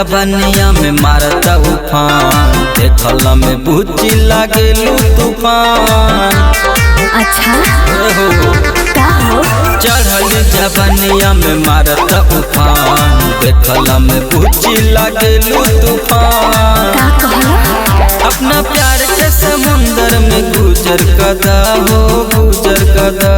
जबनिया में मारता उफान, देखला में बुच्ची लागेलू तूफान। अच्छा हो का हो चढ़ल जबनिया में मारता उफान, देखला में बुच्ची लागेलू तूफान। का कहला अपना प्यार के समुंदर में गुजर कदा हो गुजर कदा।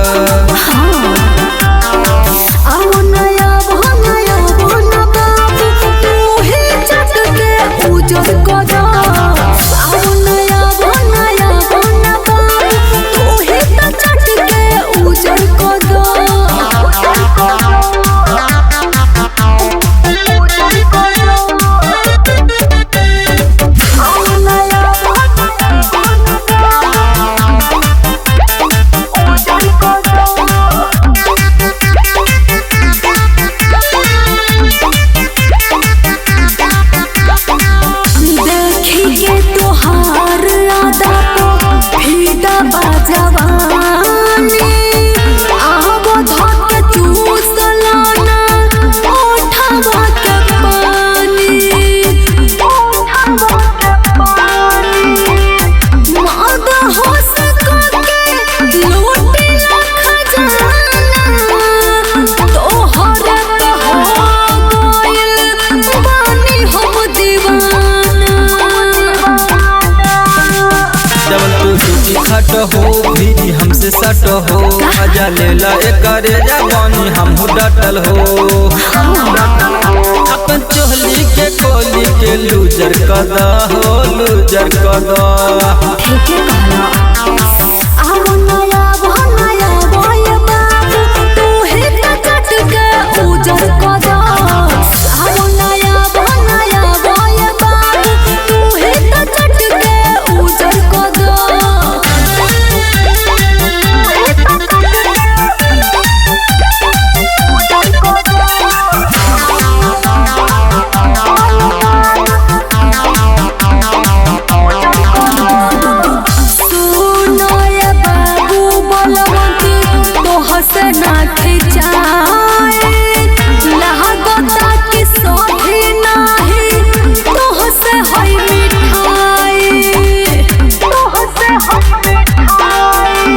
खट हो भी हमसे सट हो, मजा लेला एकरे जवानी हम डटल हो। अपन चोली के कोली के लूजर कदा हो लूजर कदा। ठीक है कहला आओ नया बनाया बोय बाबू तू ही त कट के उजर कदा। आओ नया बनाया बोय बाबू तू ही त कट के उजर कदा। ना खिंचाए लागता कि सोधी नाही तोहसे होई मिठाई तोहसे होई मिठाई।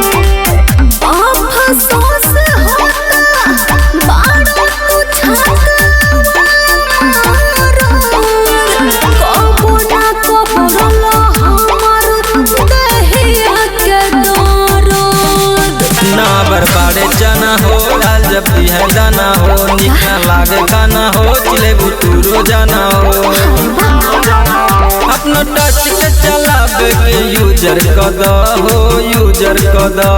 अफसोस होता बारो तू छाता कबो ना कबरला हमार दहिया के दर्द। ना बरबाड़े जाना हो डाल जब है दाना हो, निकला लागे गाना हो चिले बुतूरो जाना हो। अपना टच के चलावे के यूजर कदा हो यूजर कदा।